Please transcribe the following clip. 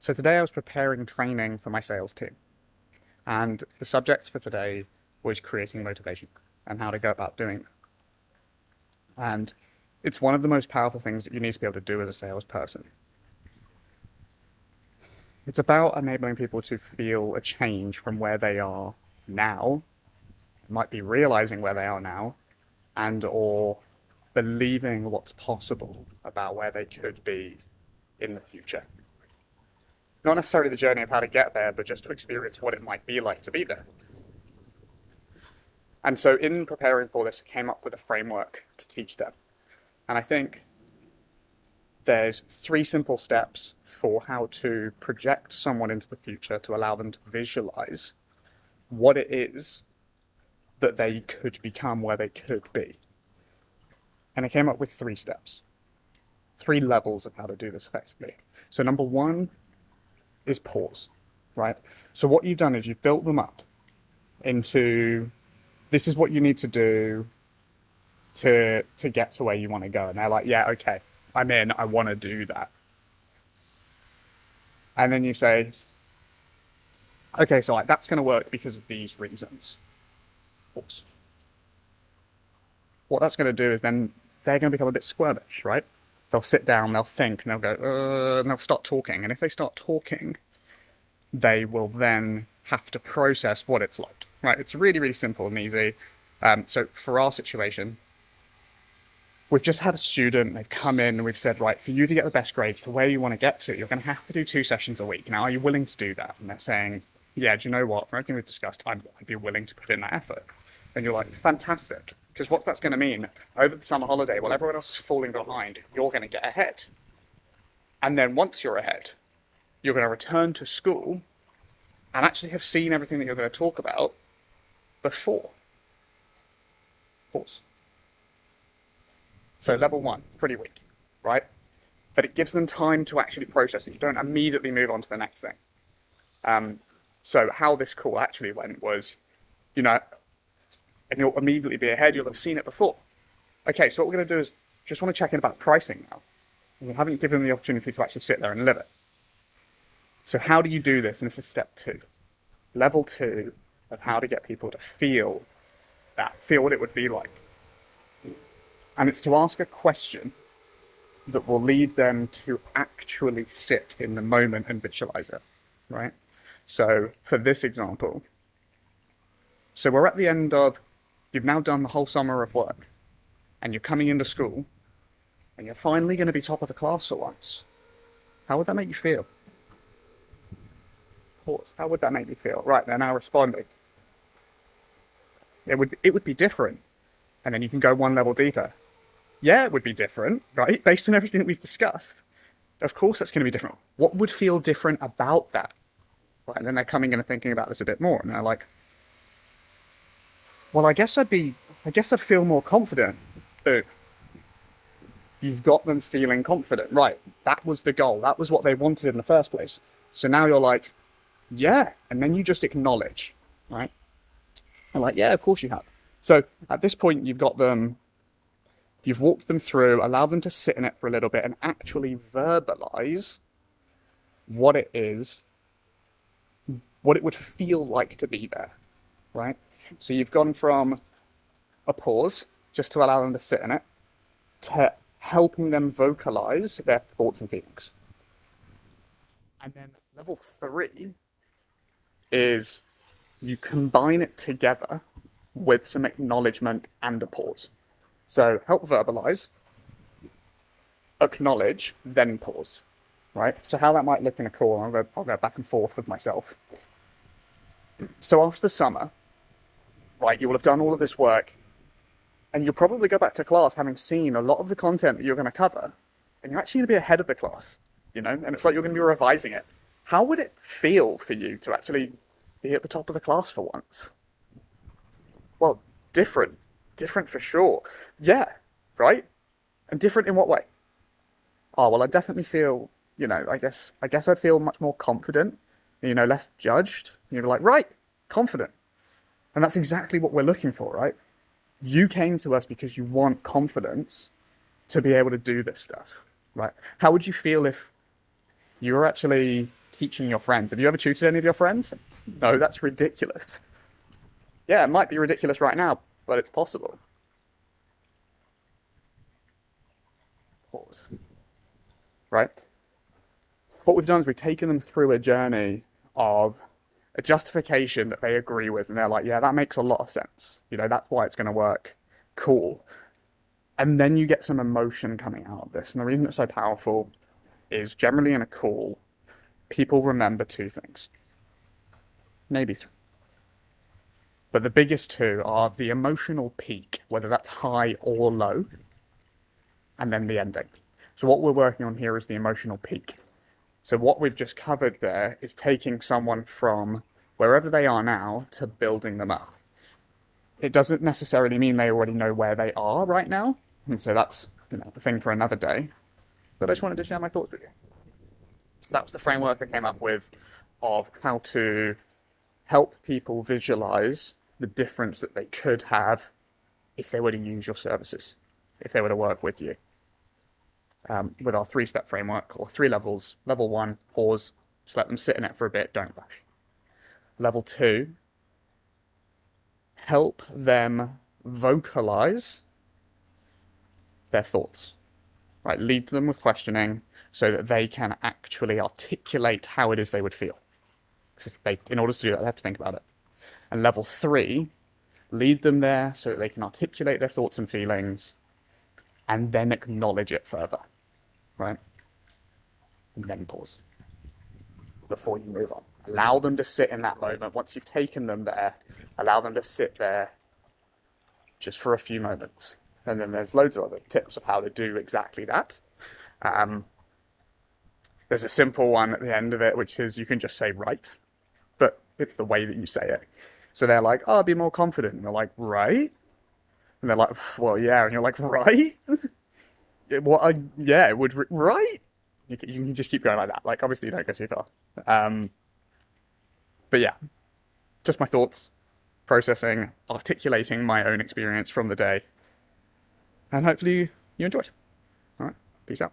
So today I was preparing training for my sales team, and the subject for today was creating motivation and how to go about doing that. And it's one of the most powerful things that you need to be able to do as a salesperson. It's about enabling people to feel a change from where they are now, might be realizing where they are now, and or believing what's possible about where they could be in the future. Not necessarily the journey of how to get there, but just to experience what it might be like to be there. And so in preparing for this, I came up with a framework to teach them. And I think there's 3 simple steps for how to project someone into the future to allow them to visualize what it is that they could become, where they could be. And I came up with 3 steps, 3 levels of how to do this effectively. So number 1 is pause, right? So what you've done is you've built them up into, this is what you need to do to get to where you want to go. And they're like, yeah, okay, I'm in, I want to do that. And then you say, okay, so like, that's going to work because of these reasons. Pause. What that's going to do is then they're going to become a bit squirmish, right? They'll sit down, they'll think, and they'll go, and they'll start talking. And if they start talking, they will then have to process what it's like, right? It's really, really simple and easy. So for our situation, we've just had a student, they've come in and we've said, right, for you to get the best grades to where you want to get to, you're going to have to do 2 sessions a week. Now, are you willing to do that? And they're saying, yeah, do you know what? For everything we've discussed, I'd be willing to put in that effort. And you're like, fantastic. Because what that's going to mean, over the summer holiday, while everyone else is falling behind, you're going to get ahead. And then once you're ahead, you're going to return to school and actually have seen everything that you're going to talk about before. Pause. So level 1, pretty weak, right? But it gives them time to actually process it. You don't immediately move on to the next thing. So how this call actually went was, and you'll immediately be ahead, you'll have seen it before. Okay, so what we're going to do is just want to check in about pricing now. We haven't given them the opportunity to actually sit there and live it. So how do you do this? And this is step 2. Level 2 of how to get people to feel what it would be like. And it's to ask a question that will lead them to actually sit in the moment and visualize it, right? So for this example, so we're at the end of, you've now done the whole summer of work, and you're coming into school, and you're finally going to be top of the class for once. How would that make you feel? Pause. How would that make you feel? Right, they're now responding. It would be different. And then you can go 1 level deeper. Yeah, it would be different, right? Based on everything that we've discussed. Of course that's going to be different. What would feel different about that? Right, and then they're coming in and thinking about this a bit more, and they're like, well, I guess I'd feel more confident. Boom. You've got them feeling confident. Right, that was the goal. That was what they wanted in the first place. So now you're like, yeah, and then you just acknowledge, right? And like, yeah, of course you have. So at this point, you've walked them through, allowed them to sit in it for a little bit and actually verbalize what it is, what it would feel like to be there, right? So you've gone from a pause, just to allow them to sit in it, to helping them vocalize their thoughts and feelings. And then level 3 is you combine it together with some acknowledgement and a pause. So help verbalize, acknowledge, then pause, right? So how that might look in a call, I'll go back and forth with myself. So after the summer, right, you will have done all of this work, and you'll probably go back to class having seen a lot of the content that you're going to cover, and you're actually going to be ahead of the class, and it's like you're going to be revising it. How would it feel for you to actually be at the top of the class for once? Well, different for sure. Yeah, right? And different in what way? Oh, well, I definitely feel, I guess I'd feel much more confident, less judged. You'd be like, right, confident. And that's exactly what we're looking for, right? You came to us because you want confidence to be able to do this stuff, right? How would you feel if you were actually teaching your friends. Have you ever tutored any of your friends? No, that's ridiculous. Yeah, it might be ridiculous right now, but it's possible. Pause. Right? What we've done is we've taken them through a journey of a justification that they agree with, and they're like, yeah, that makes a lot of sense. You know, that's why it's going to work. Cool. And then you get some emotion coming out of this. And the reason it's so powerful is generally in a call, people remember two things, maybe three. But the biggest two are the emotional peak, whether that's high or low, and then the ending. So what we're working on here is the emotional peak. So what we've just covered there is taking someone from wherever they are now to building them up. It doesn't necessarily mean they already know where they are right now, and so that's, you know, the thing for another day. But I just wanted to share my thoughts with you. So that was the framework I came up with of how to help people visualize the difference that they could have if they were to use your services, if they were to work with you. With our 3-step framework, or 3 levels. Level 1, pause, just let them sit in it for a bit, don't rush. Level 2, help them vocalize their thoughts, right? Lead them with questioning so that they can actually articulate how it is they would feel. In order to do that, they have to think about it. And level 3, lead them there so that they can articulate their thoughts and feelings and then acknowledge it further, right? And then pause before you move on. Allow them to sit in that moment. Once you've taken them there, allow them to sit there just for a few moments. And then there's loads of other tips of how to do exactly that. There's a simple one at the end of it, which is you can just say right, but it's the way that you say it. So they're like, oh, be more confident. And they're like, right? And they're like, well, yeah. And you're like, right? Well, yeah, it would, right? You can just keep going like that. Like, obviously, you don't go too far. But yeah, just my thoughts, processing, articulating my own experience from the day. And hopefully you enjoyed. All right, peace out.